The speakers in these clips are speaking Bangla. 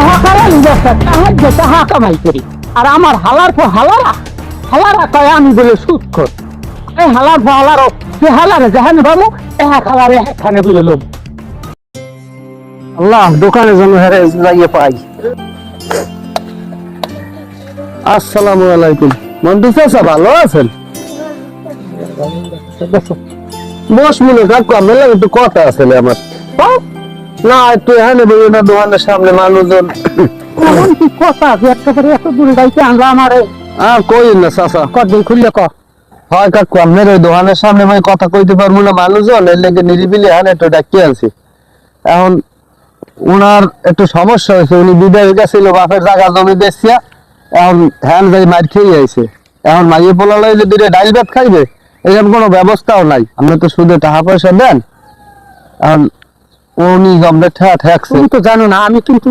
হকালালি ব্যবসা তাহা কামাই করি, আর আমার হালার পর হালারা কয় আমি বলে সুদ কর। এই হালার পর হালারও সে হালারে যেখানে পাবো এক হালারে একখানে বলে লোক। আল্লাহ দোকানে যেন হেরে যাইয়ে পাই। আসসালামু আলাইকুম। মন্টু চাচা ভালো আছেন? বস মনে কাকু আমার লাগে একটু কথা আছে আমার। না একটু এখানে বলি না, দোকানের সামনে মানুষজন এমন কি কথা আছে একেবারে এত দূরে যাইতে আনলো আমারে। কই না চাচা কদিন খুললে ক হয় কাকু আপনার ওই দোকানের সামনে আমি কথা কইতে পারবো না, মানুষজন এর লেগে নিরিবিলি এখানে একটু ডাকি আনছি। এখন উনার একটু সমস্যা হয়েছে, উনি বিদায় গেছিল বাপের জায়গা জমি বেচিয়া, এখন হ্যান যাই মার খেয়ে আইছে। এখন মাইয়ে পোলা লইলে দুটো ডাইল ভাত খাইবে, এরকম কোনো ব্যবস্থাও নাই। আপনি তো শুধু টাকা পয়সা দেন, এখন উনি জমবে ঠেকছে। তুমি তো জানো না আমি কিন্তু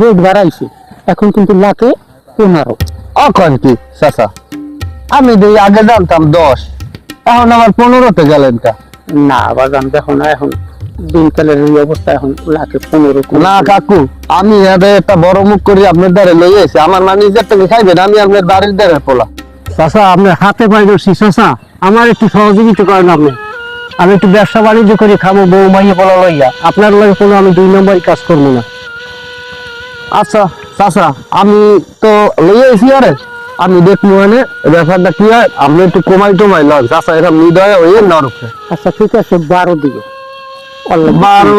রেট বাড়াইছি, এখন কিন্তু লাখে 15। এখন কি চাচা আমি দিই আগে জানতাম 10, এখন আমার 15-তে গেলেন কা? না বাজান দেখো না এখন দিনকালের এই অবস্থা, এখন লাখে 15। না কাকু আমি একটা বড় মুখ করি আপনার দ্বারে লই এসে আমার ম্যানেজার থেকে খাইবেন, আমি আপনার বাড়ির দ্বারে পোলা। চাচা আপনার হাতে পাই দর্শি চাচা, আমার একটু সহযোগিতা করেন আপনি। আমি একটু ব্যবসা বাণিজ্য করে খাবো বউ মাইয়ে পোলা লইয়া, আপনার লগে কোনো আমি 2 নম্বরই কাজ করবো না। আচ্ছা চাচা আমি তো লইয়া এসি, আরে আমি দেখবো মানে ব্যাপারটা কি হয়, আপনি একটু কমাই লন চাচা, এরকম নিদয় হয়ে না রূপে। আচ্ছা ঠিক আছে 12 দিকে 12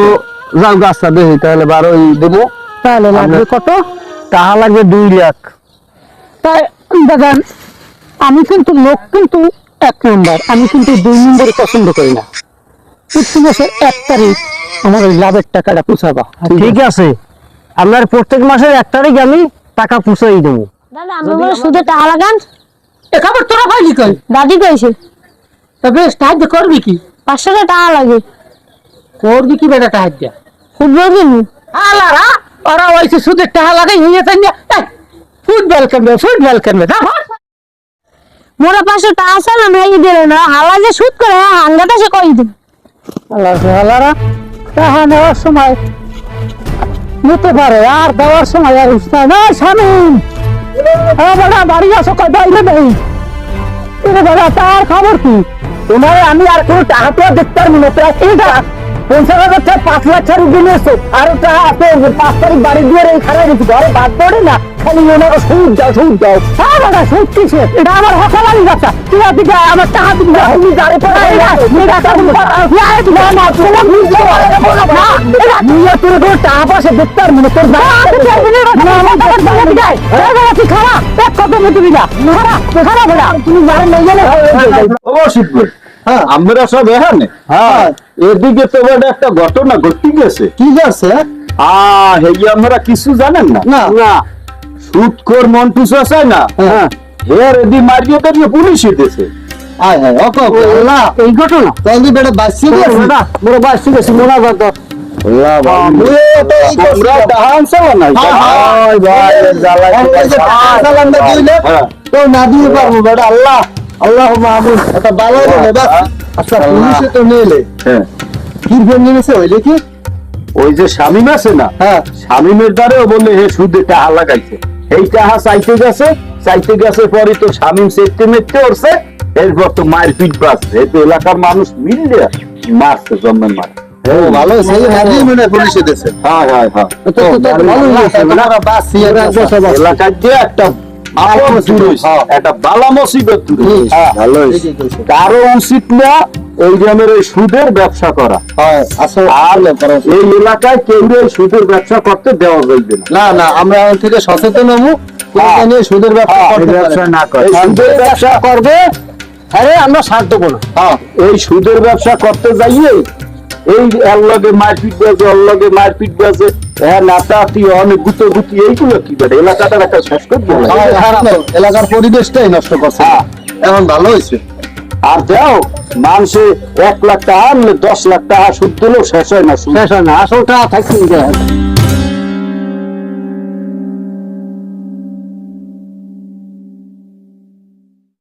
যাও গাছটা দেখি, তাহলে 12 দেবো। তাহলে লাগবে কত টাকা? লাগবে 2 লাখ। তাই দেখেন আমি কিন্তু লোক কিন্তু 1 নম্বর, আমি কিন্তু 2 নম্বরই পছন্দ করি না। প্রতি মাসের 1 তারিখ আমার ওই লাভের টাকাটা পুষাবা। ঠিক আছে আপনার প্রত্যেক মাসের 1 তারিখ আমি টাকা পুষাই দেবো। দাদা আমরা বলে সুদে টাকা লাগান। এ খবর তোরা পাইলি কই? দাদি কইছে। তবে সাহায্য করবি কি? 500 টাকা লাগে। করবি কি বেটা সাহায্য? ফুটবল কিনবো। আলারা ওরা ওইসে সুদের টাকা লাগাই হয়ে যাচ্ছে না। ফুটবল খেলবে না। মোরা 500 টাকা চালান হয়ে দিলে না, হালা যে সুদ করে হাঙ্গাটা সে কই দিন। আলারা টাকা নেওয়ার সময় নিতে পারে, আর দেওয়ার সময় আর উঠতে না। শামিম বেটা বাড়ি আসো, কয় বাইরে নেই বেটা, তার খবর কি? তোমার আমি আর কোনো টাকা তো দেখতে পারবো না। 50,000 টাকা 5 লাখ টাকা রুগী নিয়েছো, আর টাকা আছে 5 তারিখ বাড়ি দিয়ে খারাপ গেছি, ঘরে বাদ পড়ে না, খালি ওনারা সুদ দাও। হ্যাঁ বেটা সুদ কিসে? এটা আমার হকালালি ব্যবসা। তুই আজকে আমার টাকা দিবি না, তুমি গাড়ি পড়ে টাকা পয়সা দেখতে পারবো না। তোর খারাপ কত দিবি না, খারাপ বেটা তুমি বাড়ি নিয়ে গেলে অবশ্যই। হ্যাঁ আমরা সব এখানে। হ্যাঁ এদিকে তো একটা ঘটনা ঘটে গেছে। কি গেছে? আমরা কিছু জানেন না? না সুদখোর মন্টু চাচা না, হ্যাঁ হের এদি মারিয়ে দাঁড়িয়ে পুলিশে দিয়েছে। এই ঘটনা তাহলে বেটা বাঁচিয়ে গেছে, বেটা মোরা বাঁচিয়ে গেছে। মোরা বাদ না দিয়ে পারবো বেটা। আল্লাহ মাহমুদ একটা ভালো বলে। আচ্ছা পুলিশে তো নিলে কি নিয়েছে হইলে কি? ওই যে শামিম আছে না, হ্যাঁ শামিমের দ্বারেও বললে হে সুদে টাকা লাগাইছে। এই টাকা চাইতে গেছে পরে তো শামিম সেটতে মেটতে উঠছে, এরপর তো মায়ের পিঠ বাঁচছে। এই তো এলাকার মানুষ মিললে মারছে, জন্মের মার। ভালো পুলিশে দিয়েছে। এলাকায় দিয়ে একটা বালা মুসিবত কারো উচিত না এই গ্রামের এই সুদের ব্যবসা করা। এই এলাকায় কেউ সুদের ব্যবসা করতে দেওয়া যাইবে না। আমরা থেকে সচেতন হবো, সুদের ব্যবসা না করে সুদের ব্যবসা করবে। আরে আমরা সাথ দেবো না। এই সুদের ব্যবসা করতে যাইয়ে এই এর লগে মারপিট গেছে, হ্যাঁ নাতাতি অনেক গুতি, এইগুলো কি করে এলাকাটার একটা শেষ করবে। এলাকার পরিবেশটাই নষ্ট করছে। এখন ভালো হয়েছে। আর দেও মানুষে 1 লাখ টাকা আনলে 10 লাখ টাকা সুদ দিলেও শেষ হয় না। আসল টাকা থাকছে।